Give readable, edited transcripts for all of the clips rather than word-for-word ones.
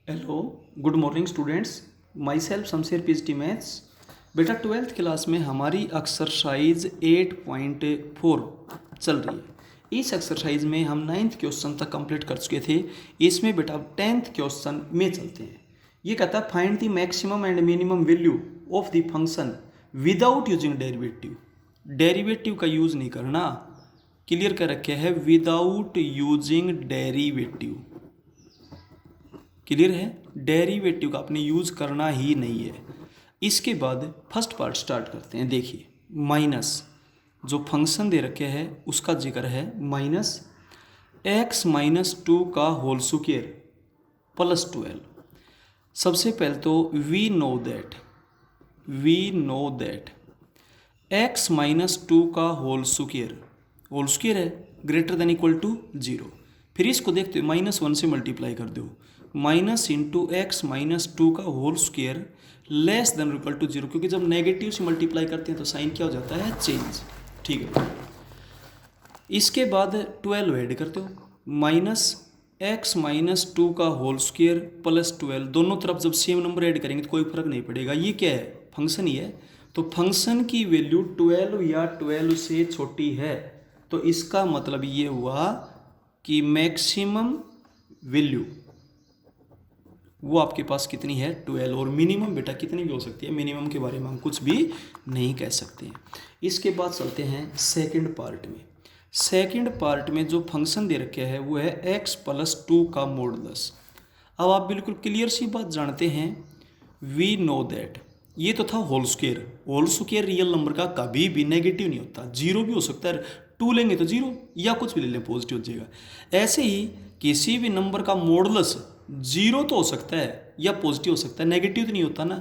Hello, good morning students. My self Shamsher PhD maths. बेटा 12th class में हमारी exercise 8.4 चल रही है। इस एक्सरसाइज में हम 9th क्वेश्चन तक कंप्लीट कर चुके थे। इसमें बेटा 10th क्वेश्चन में चलते हैं। ये कहता है find the maximum and minimum value of the function without using derivative. Derivative का यूज नहीं करना, क्लियर कर रखे है, विदाउट यूजिंग डेरिवेटिव। क्लियर है, डेरिवेटिव का आपने यूज करना ही नहीं है। इसके बाद फर्स्ट पार्ट स्टार्ट करते हैं। देखिए, माइनस जो फंक्शन दे रखे है उसका जिक्र है, माइनस एक्स माइनस 2 का होल स्क्वायर प्लस 12। सबसे पहले तो we know that x minus 2 का होल स्क्वायर है ग्रेटर देन इक्वल टू 0। फिर इसको देखते हो -1 से मल्टीप्लाई कर दो, माइनस इंटू एक्स माइनस 2 का whole square less than equal to 0, क्योंकि जब नेगेटिव से मल्टीप्लाई करते हैं तो साइन क्या हो जाता है, चेंज। ठीक है, इसके बाद 12 ऐड करते हो, माइनस एक्स माइनस 2 का होल स्क्वायर प्लस 12। दोनों तरफ जब सेम नंबर ऐड करेंगे तो कोई फर्क नहीं पड़ेगा। ये क्या है, फंक्शन ही है। तो फंक्शन की वैल्यू 12 या 12 से छोटी है, तो इसका मतलब ये हुआ कि मैक्सिमम वैल्यू वो आपके पास कितनी है, 12। और मिनिमम बेटा कितनी भी हो सकती है, मिनिमम के बारे में हम कुछ भी नहीं कह सकते हैं। इसके बाद चलते हैं सेकंड पार्ट में। सेकंड पार्ट में जो फंक्शन दे रखे है वो है x प्लस 2 का मॉडुलस। अब आप बिल्कुल क्लियर सी बात जानते हैं, वी नो दैट ये तो था होल स्क्वायर रियल नंबर का कभी भी नेगेटिव नहीं होता, जीरो भी हो सकता है, 2 लेंगे तो 0 या कुछ भी ले लें पॉजिटिव हो जाएगा। ऐसे ही किसी भी नंबर का मॉडुलस 0 तो हो सकता है या पॉजिटिव हो सकता है, नेगेटिव तो नहीं होता ना,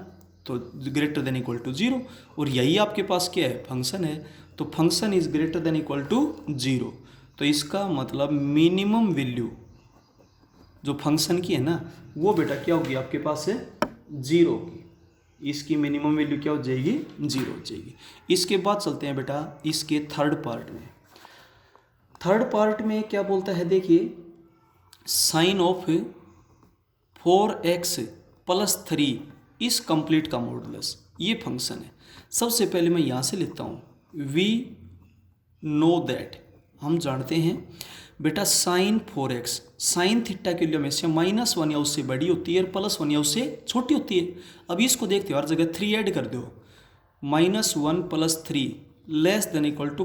तो ग्रेटर देन इक्वल टू 0। और यही आपके पास क्या है, फंक्शन है। तो function is greater than equal to 0, तो इसका मतलब मिनिमम वैल्यू जो फंक्शन की है ना वो बेटा क्या होगी आपके पास है, 0 की। इसकी मिनिमम वैल्यू क्या हो जाएगी, 0 हो जाएगी। इसके बाद चलते हैं बेटा इसके थर्ड पार्ट में। थर्ड पार्ट में क्या बोलता है, देखिए, साइन ऑफ 4x प्लस 3 इस कंप्लीट का मॉडुलस, ये फंक्शन है। सबसे पहले मैं यहाँ से लेता हूँ, वी नो दैट, हम जानते हैं बेटा साइन 4x, साइन थीटा की वैल्यू हमेशा -1 या उससे बड़ी होती है और +1 या उससे छोटी होती है। अब इसको देखते हो हर जगह 3 ऐड कर दो, -1 + 3 less than equal to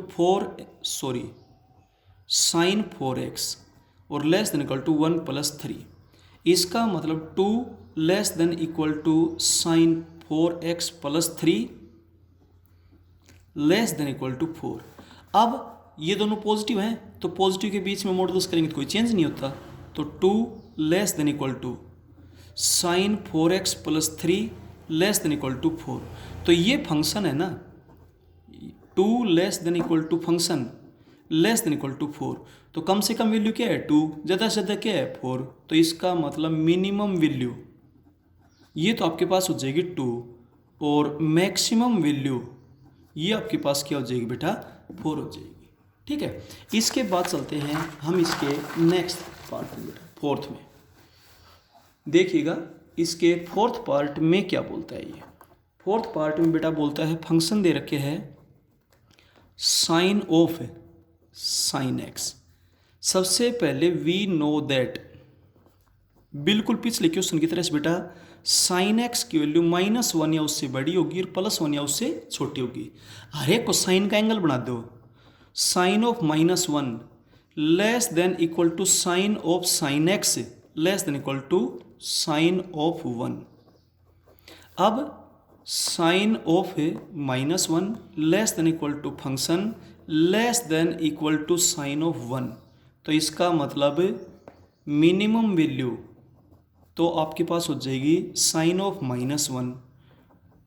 sine 4x और लेस देन इक्वल टू 1 + 3। इसका मतलब 2 less than equal to sine 4x + 3 less than equal to 4। अब ये दोनों पॉजिटिव हैं तो पॉजिटिव के बीच में मॉडुलस करेंगे तो कोई चेंज नहीं होता, तो 2 less than equal to sine 4x + 3 less than equal to 4। तो ये फंक्शन है ना, 2 less than equal to function less than equal to 4, तो कम से कम वैल्यू क्या है 2, ज़्यादा से ज़्यादा क्या है 4। तो इसका मतलब मिनिमम वैल्यू ये तो आपके पास हो जाएगी 2 और मैक्सिमम वैल्यू ये आपके पास क्या हो जाएगी बेटा, 4 हो जाएगी। ठीक है, इसके बाद चलते हैं हम इसके नेक्स्ट पार्ट में बेटा, फोर्थ में। देखिएगा इसके फोर्थ पार्ट में क्या बोलता है। ये फोर्थ पार्ट में बेटा बोलता है फंक्शन दे रखे है साइन ऑफ साइन एक्स। सबसे पहले वी नो दैट, बिल्कुल पिछले क्वेश्चन की तरह से बेटा, साइन एक्स की वैल्यू -1 या उससे बड़ी होगी और +1 या उससे छोटी होगी। हर एक को साइन का एंगल बना दो, sine of -1 less than equal to sine of sine x less than equal to sine of 1। अब sine of -1 less than equal to function less than equal to sine of 1, तो इसका मतलब minimum value तो आपके पास हो जाएगी sign of -1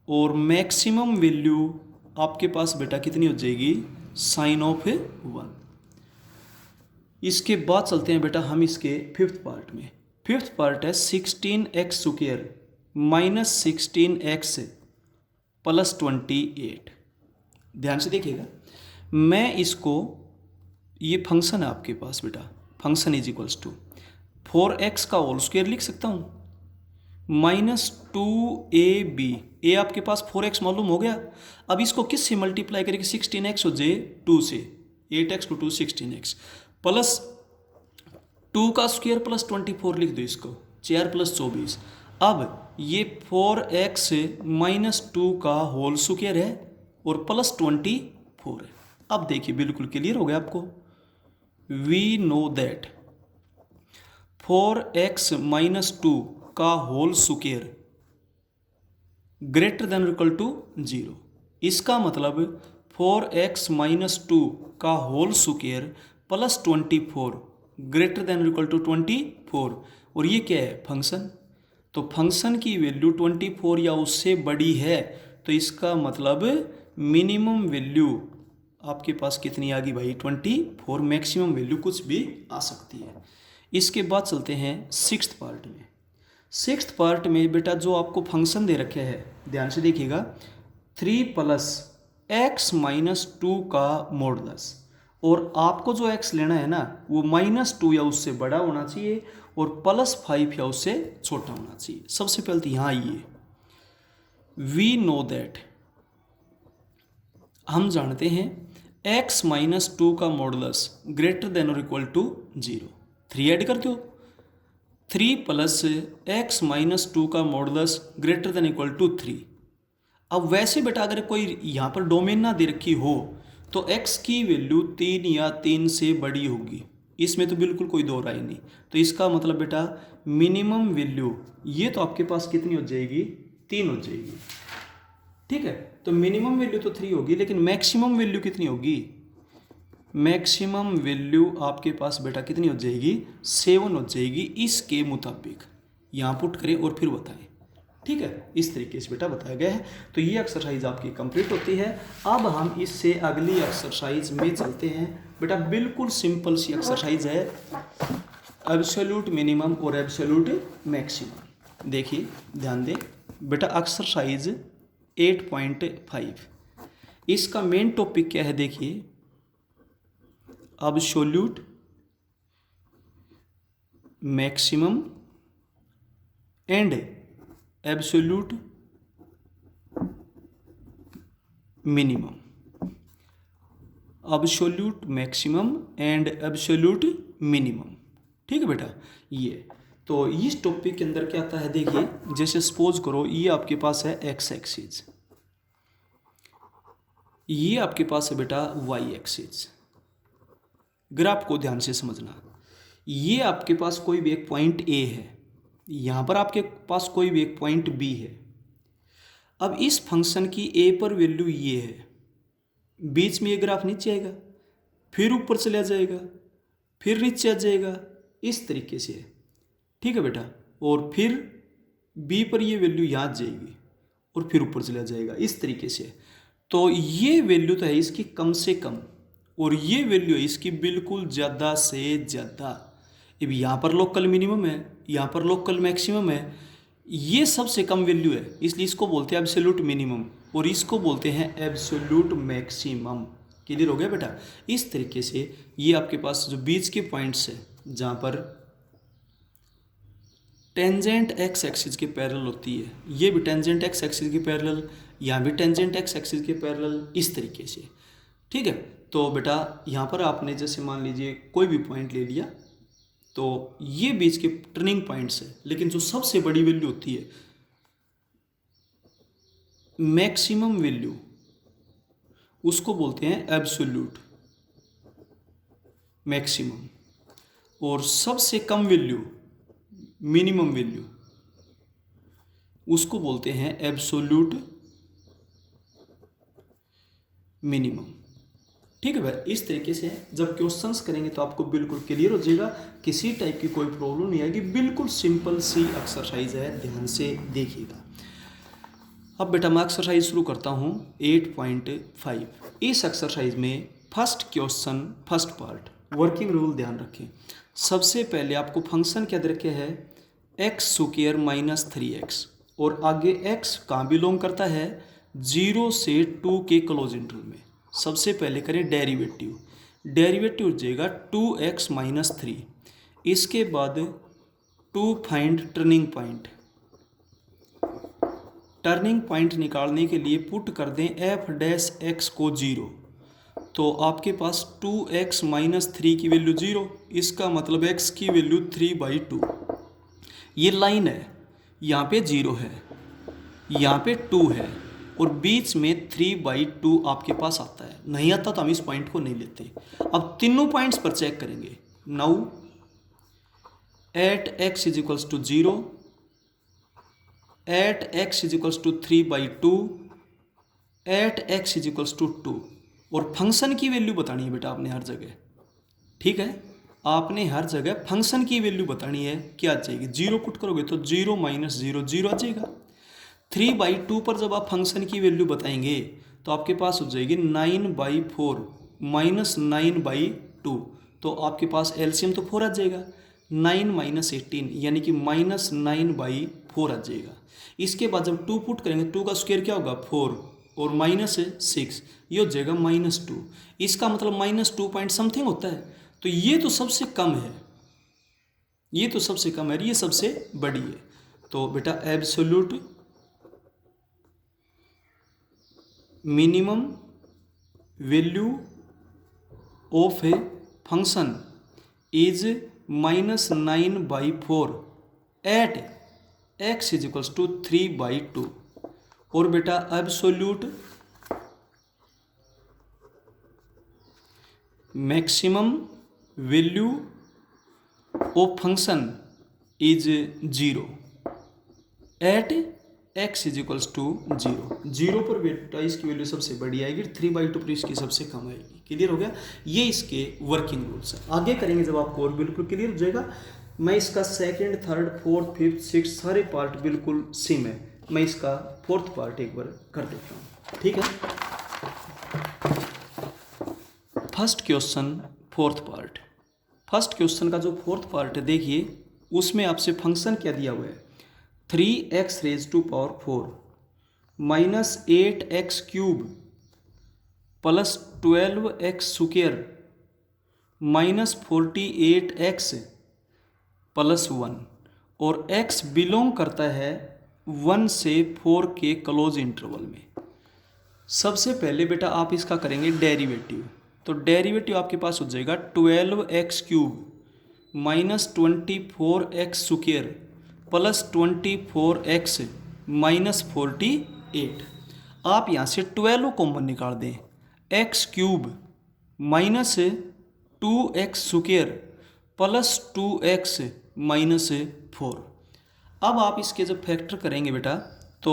और maximum value आपके पास बेटा कितनी हो जाएगी, साइन ऑफ 1। इसके बाद चलते हैं बेटा हम इसके फिफ्थ पार्ट में। फिफ्थ पार्ट है 16x² -16x + 28। ध्यान से देखिएगा, मैं इसको, ये फंक्शन है आपके पास बेटा, function is equals to 4x का होल स्क्वायर लिख सकता हूँ, -2ab, ए आपके पास 4x मालूम हो गया। अब इसको किस से मल्टीप्लाई करके 16x हो जाए 2 से, 8x को 2 16x प्लस 2 का स्क्वायर प्लस 24 लिख दो इसको, 4 + 24। अब ये 4x -2 का होल स्क्वायर है और प्लस 24 है। अब देखिए बिल्कुल क्लियर हो गया आपको। वी नो दैट 4x -2 का whole square greater than equal to 0। इसका मतलब 4x -2 का whole square plus 24 greater than equal to 24। और ये क्या है? फंक्शन। तो फंक्शन की वैल्यू 24 या उससे बड़ी है, तो इसका मतलब मिनिमम वैल्यू आपके पास कितनी आ गई भाई? 24। मैक्सिमम वैल्यू कुछ भी आ सकती है। इसके बाद चलते हैं सिक्स्थ पार्ट में। सिक्स्थ पार्ट में बेटा जो आपको फंक्शन दे रखे हैं, ध्यान से देखिएगा, 3 + x - 2 का मॉडुलस। और आपको जो x लेना है ना वो -2 या उससे बड़ा होना चाहिए और +5 या उससे छोटा होना चाहिए। सबसे पहले तो यहाँ आइए, वी नो दैट, हम जानते हैं x - 2 का मॉडुलस ग्रेटर देन और इक्वल टू 0। 3 ऐड कर दो, 3 + x - 2 का modulus greater than equal to 3। अब वैसे बेटा अगर कोई यहाँ पर डोमेन ना दे रखी हो तो x की वैल्यू 3 या 3 से बड़ी होगी, इसमें तो बिल्कुल कोई दो राय नहीं। तो इसका मतलब बेटा मिनिमम वैल्यू ये तो आपके पास कितनी हो जाएगी? 3 हो जाएगी। ठीक है, तो मिनिमम वैल्यू तो 3 होगी, लेकिन मैक्सिमम वैल्यू कितनी होगी? मैक्सिमम वैल्यू आपके पास बेटा कितनी हो जाएगी? 7 हो जाएगी। इसके मुताबिक यहाँ पुट करें और फिर बताएं। ठीक है, इस तरीके से बेटा बताया गया है। तो ये एक्सरसाइज आपकी कंप्लीट होती है। अब हम इससे अगली एक्सरसाइज में चलते हैं। बेटा बिल्कुल सिंपल सी एक्सरसाइज है, एब्सोल्यूट मिनिमम और एब्सोल्यूट मैक्सिमम। देखिए ध्यान दें बेटा, एक्सरसाइज 8.5, इसका मेन टॉपिक क्या है? देखिए, absolute maximum and absolute minimum. Absolute maximum and absolute minimum. ठीक है बेटा, ये तो इस टॉपिक के अंदर क्या आता है? देखिए, जैसे सपोज करो ये आपके पास है x एक्सिस, ये आपके पास है बेटा y एक्सिस। ग्राफ को ध्यान से समझना, ये आपके पास कोई भी एक पॉइंट A है, यहाँ पर आपके पास कोई भी एक पॉइंट B है। अब इस फंक्शन की A पर वैल्यू ये है, बीच में ये ग्राफ नीचे आएगा, फिर ऊपर चला जाएगा, फिर नीचे आ जाएगा, इस तरीके से है। ठीक है बेटा, और फिर B पर ये वैल्यू यहाँ आ जाएगी और फिर ऊपर चला जाएगा, इस तरीके से। तो ये वैल्यू तो है इसकी कम से कम, और ये वैल्यू है इसकी बिल्कुल ज़्यादा से ज़्यादा। अब यहाँ पर लोकल मिनिमम है, यहाँ पर लोकल मैक्सिमम है, ये सबसे कम वैल्यू है, इसलिए इसको बोलते हैं एब्सोल्यूट मिनिमम और इसको बोलते हैं एब्सोल्यूट मैक्सिमम। क्लियर हो गया बेटा? इस तरीके से ये आपके पास जो बीच के पॉइंट्स है जहाँ पर टेंजेंट एक्स एक्सिस के पैरेलल होती है, ये भी टेंजेंट एक्स एक्सिस के पैरेलल, यहाँ भी टेंजेंट एक्स एक्सिस के पैरेलल, इस तरीके से। ठीक है, तो बेटा यहाँ पर आपने जैसे मान लीजिए कोई भी पॉइंट ले लिया, तो ये बीच के टर्निंग पॉइंट्स है, लेकिन जो सबसे बड़ी वैल्यू होती है मैक्सिमम वैल्यू, उसको बोलते हैं एब्सोल्यूट मैक्सिमम, और सबसे कम वैल्यू मिनिमम वैल्यू, उसको बोलते हैं एब्सोल्यूट मिनिमम। ठीक है भाई, इस तरीके से जब क्वेश्चंस करेंगे तो आपको बिल्कुल क्लियर हो जाएगा, किसी टाइप की कोई प्रॉब्लम नहीं आएगी। बिल्कुल सिंपल सी एक्सरसाइज है, ध्यान से देखिएगा। अब बेटा मैं एक्सरसाइज शुरू करता हूँ 8.5। इस एक्सरसाइज में first question, first part, working rule ध्यान रखें। सबसे पहले आपको फंक्शन क्या दे रखे है? x² - 3x, और आगे x कहाँ बिलोंग करता है? 0 से 2 के क्लोज इंटरवल में। सबसे पहले करें डेरिवेटिव, डेरिवेटिव हो जाएगा 2x - 3। इसके बाद 2 find turning point, turning point निकालने के लिए पुट कर दें एफ डैश एक्स को 0, तो आपके पास 2x माइनस 3 की वैल्यू 0, इसका मतलब x की वैल्यू 3/2। ये लाइन है, यहाँ पे 0 है, यहाँ पे 2 है और बीच में 3/2 आपके पास आता है। नहीं आता तो हम इस पॉइंट को नहीं लेते। अब तीनों पॉइंट्स पर चेक करेंगे। Now at x is equals to 0, at x is equals to 3/2, at x is equals to 2। और फंक्शन की वैल्यू बतानी है बेटा आपने हर जगह, ठीक है, आपने हर जगह फंक्शन की वैल्यू बतानी है। क्या आ जाएगी? 0 पुट करोगे तो 0 माइनस 0 0 आ जाएगा। 3/2 पर जब आप फंक्शन की वैल्यू बताएंगे तो आपके पास हो जाएगी 9/4 माइनस 9/2, तो आपके पास एलसीएम तो 4 आ जाएगा। 9 माइनस 18 यानी कि माइनस 9/4 आ जाएगा। इसके बाद जब 2 पुट करेंगे, 2 का स्क्वायर क्या होगा? 4 और माइनस 6, ये हो जाएगा -2। इसका मतलब -2 पॉइंट समथिंग होता है। तो ये तो सबसे कम है, ये तो सबसे कम है, ये सबसे बड़ी है। तो बेटा absolute minimum value of a function is -9/4 at x is equals to 3/2। और बेटा absolute maximum value of function is 0 at x is equals to 0। 0 पर बेटा इसकी वैल्यू सबसे बड़ी आएगी, 3/2 पर इसकी सबसे कम आएगी। क्लियर हो गया? ये इसके वर्किंग रूल्स है। आगे करेंगे जब आपको और बिल्कुल क्लियर हो जाएगा। मैं इसका second, third, fourth, fifth, six सारे पार्ट बिल्कुल सेम है। मैं इसका फोर्थ पार्ट एक बार कर देता हूँ, ठीक है। First question fourth part. First question का जो फोर्थ पार्ट है, देखिए उसमें आपसे फंक्शन क्या दिया हुआ है? 3x raise to power 4 minus 8x cube plus 12x square minus 48x plus 1, और x बिलोंग करता है 1 से 4 के क्लोज इंटरवल में। सबसे पहले बेटा आप इसका करेंगे डेरिवेटिव। तो डेरिवेटिव आपके पास हो जाएगा 12x cube minus 24x square plus 24x minus 48। आप यहाँ से 12 कॉमन निकाल दें, x cube minus 2x square plus 2x minus 4। अब आप इसके जब फैक्टर करेंगे बेटा तो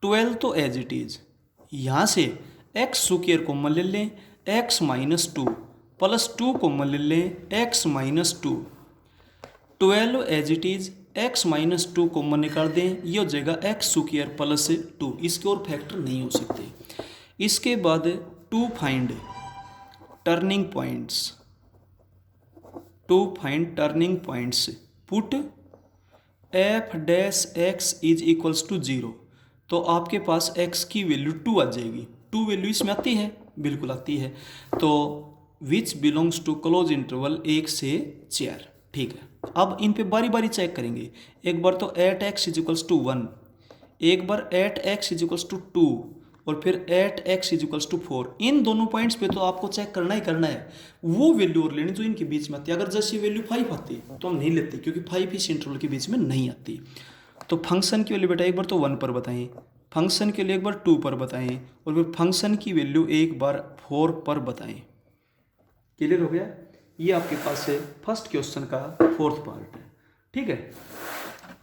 12 तो एज इट इज, यहाँ से x स्क्वायर कॉमन ले लें, x माइनस 2 प्लस 2 कॉमन ले लें, x minus 2। 12 as it is, x minus 2 common निकाल दें, ये हो जाएगा x स्क्वायर प्लस 2। इसके और फैक्टर नहीं हो सकते। इसके बाद to find turning points, to find turning points put f dash x is equals to 0। तो आपके पास x की वैल्यू 2 आ जाएगी। 2 वैल्यू इसमें आती है, बिल्कुल आती है। तो which belongs to close interval 1 से 4, ठीक है। अब इन पे बारी बारी चेक करेंगे। एक बार तो at x is equals to 1, एक बार at x is equals to 2 और फिर at x is equals to 4। इन दोनों पॉइंट्स पे तो आपको चेक करना ही करना है, वो वैल्यू और लेनी जो इनके बीच में आती है। अगर जैसे वैल्यू 5 आती तो हम नहीं लेते, क्योंकि 5 इस इंटरवल के बीच में नहीं आती। तो फंक्शन की वैल्यू बेटा एक बार तो 1 पर बताएं, फंक्शन के लिए एक बार 2 पर बताएं और फिर फंक्शन की वैल्यू एक बार 4 पर बताएं। क्लियर हो गया? ये आपके पास है फर्स्ट क्वेश्चन का फोर्थ पार्ट है, ठीक है।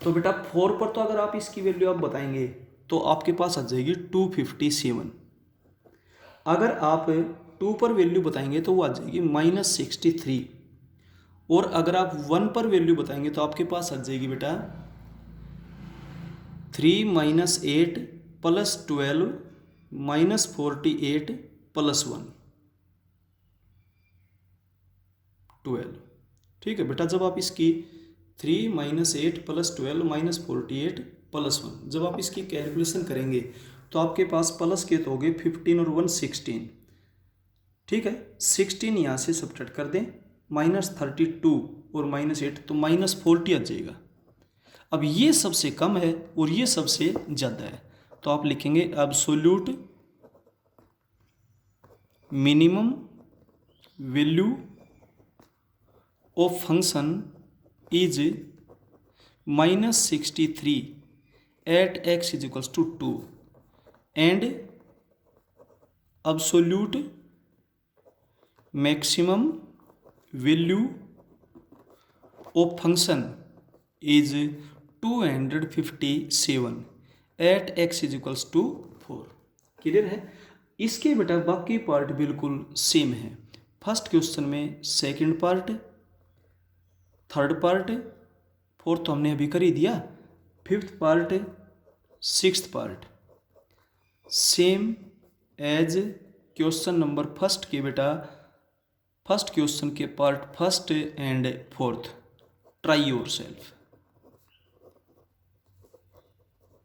तो बेटा 4 पर तो अगर आप इसकी वैल्यू आप बताएंगे तो आपके पास आ जाएगी 257। अगर आप 2 पर वैल्यू बताएंगे तो वो आ जाएगी -63। और अगर आप 1 पर वैल्यू बताएंगे तो आपके पास आ जाएगी बेटा 3 - 8 + 12 - 48 + 1 12। ठीक है बेटा, जब आप इसकी 3 - 8 + 12 - 48 + 1 जब आप इसकी कैलकुलेशन करेंगे तो आपके पास प्लस के तो हो गए 15 और 1 16। ठीक है, 16 यहाँ से सब्ट्रैक्ट कर दें, -32 और -8 तो -40 आ जाएगा। अब ये सबसे कम है और ये सबसे ज़्यादा है, तो आप लिखेंगे absolute minimum value of function is -63 at x is equals to 2 and absolute maximum value of function is 257 at x is equals to 4। Clear है। इसके बेटा बाकी पार्ट बिल्कुल सेम है। फर्स्ट क्वेश्चन में second part, third part, fourth तो हमने अभी कर ही दिया, fifth part, sixth part same as question number first के बेटा। फर्स्ट क्वेश्चन के part first and fourth try yourself.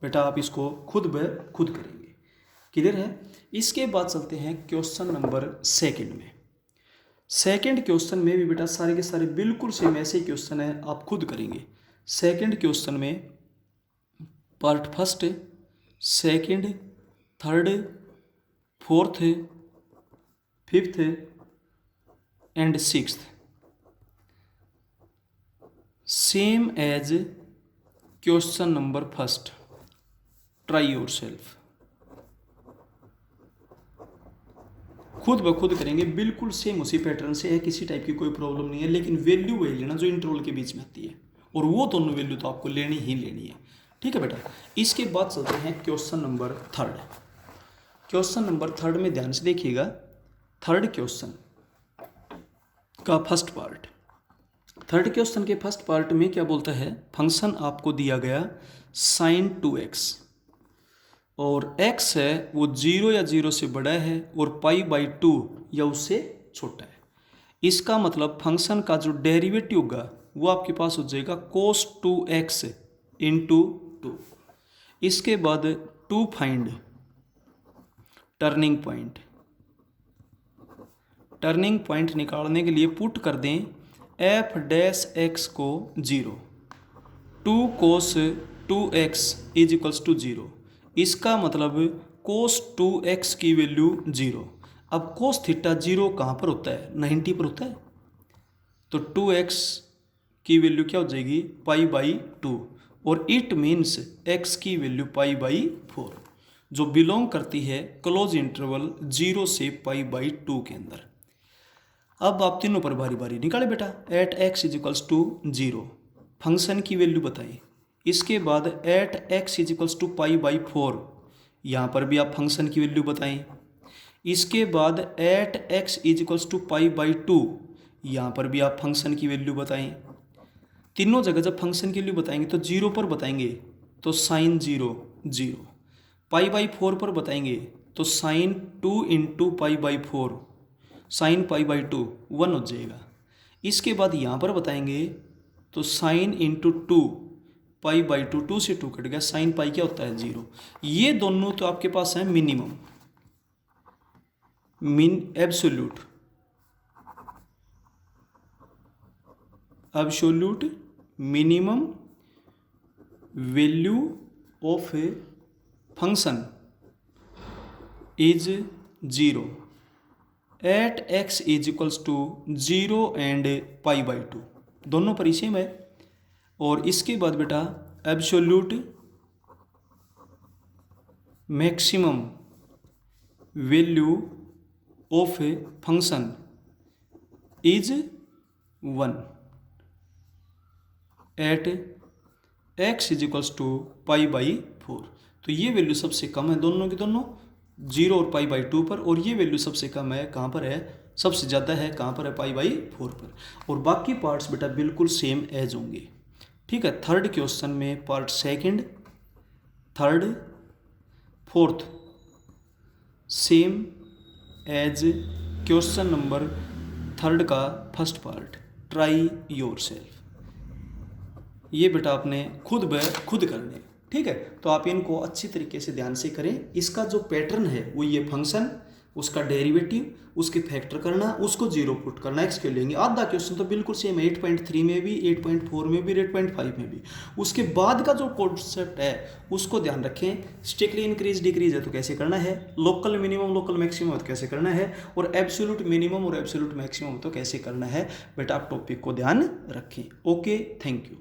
बेटा आप इसको खुद ब खुद करेंगे। क्लियर है। इसके बाद चलते हैं क्वेश्चन नंबर सेकंड में। सेकंड क्वेश्चन में भी बेटा सारे के सारे बिल्कुल सेम ऐसे ही क्वेश्चन है, आप खुद करेंगे। सेकंड क्वेश्चन में part first, second, third, fourth, fifth and sixth same as question number first try yourself. खुद ब खुद करेंगे, बिल्कुल सेम उसी पैटर्न से है, किसी टाइप की कोई प्रॉब्लम नहीं है, लेकिन वैल्यू वही लेना जो इंटरवल के बीच में आती है, और वो दोनों वैल्यू तो आपको लेनी ही लेनी है। ठीक है बेटा। इसके बाद चलते हैं question number third. Question number third में ध्यान से देखिएगा। थर्ड क्वेश्चन का फर्स्ट पार्ट, थर्ड क्वेश्चन के फर्स्ट पार्ट में क्या बोलता है, फंक्शन आपको दिया गया sin 2x और x है वो 0 या 0 से बड़ा है और π/2 या उससे छोटा है। इसका मतलब फंक्शन का जो डेरिवेटिव होगा वो आपके पास हो जाएगा cos 2x इंटू 2। इसके बाद to find turning point. Turning point निकालने के लिए पुट कर दें f' को 0, 2 cos 2x is equals to 0। इसका मतलब cos 2x की वैल्यू 0। अब cos थीटा 0 कहाँ पर होता है, 90 पर होता है, तो 2x की वैल्यू क्या हो जाएगी π/2 और इट मीन्स x की वैल्यू π/4 जो बिलोंग करती है क्लोज इंटरवल 0 से π/2 के अंदर। अब आप तीनों पर बारी बारी निकाले बेटा। At x is equals to 0 function की वैल्यू बताइए। इसके बाद at x is equals to π/4 यहाँ पर भी आप फंक्शन की वैल्यू बताएं। इसके बाद at x is equals to π/2 यहाँ पर भी आप फंक्शन की वैल्यू बताएं। तीनों जगह जब फंक्शन की वैल्यू बताएंगे तो 0 पर बताएंगे तो sin 0 0, π/4 पर बताएंगे तो sin 2 इंटू π/4 sin π/2 1 हो जाएगा। इसके बाद यहाँ पर बताएंगे तो sin इंटू 2 π/2, 2 से 2 कट गया, sin पाई क्या होता है 0। ये दोनों तो आपके पास है minimum, absolute minimum value of a function is 0 at x is equals to 0 and π/2 दोनों पर ही सेम है। और इसके बाद बेटा absolute maximum value of a function is 1 at x is equals to π/4। तो ये वैल्यू सबसे कम है दोनों की दोनों 0 और π/2 पर, और ये वैल्यू सबसे कम है कहाँ पर है, सबसे ज़्यादा है कहाँ पर है π/4 पर। और बाकी पार्ट्स बेटा बिल्कुल सेम एज होंगे। ठीक है। थर्ड क्वेश्चन में part second, third, fourth same as question number third का first part try yourself. ये बेटा आपने खुद ब खुद करने। ठीक है। तो आप इनको अच्छी तरीके से ध्यान से करें। इसका जो पैटर्न है वो ये फंक्शन उसका डेरिवेटिव, उसके फैक्टर करना, उसको जीरो पुट करना, एक्स के लेंगे। आधा क्वेश्चन तो बिल्कुल सेम है, 8.3 में भी, 8.4 में भी, 8.5 में भी। उसके बाद का जो कॉन्सेप्ट है उसको ध्यान रखें। स्ट्रिक्टली इंक्रीज डिक्रीज है तो कैसे करना है, लोकल मिनिमम लोकल मैक्सिमम तो कैसे करना है, और एब्सोल्यूट मिनिमम और एब्सोल्यूट मैक्सिमम तो कैसे करना है। बेटा आप टॉपिक को ध्यान रखें। Okay, thank you.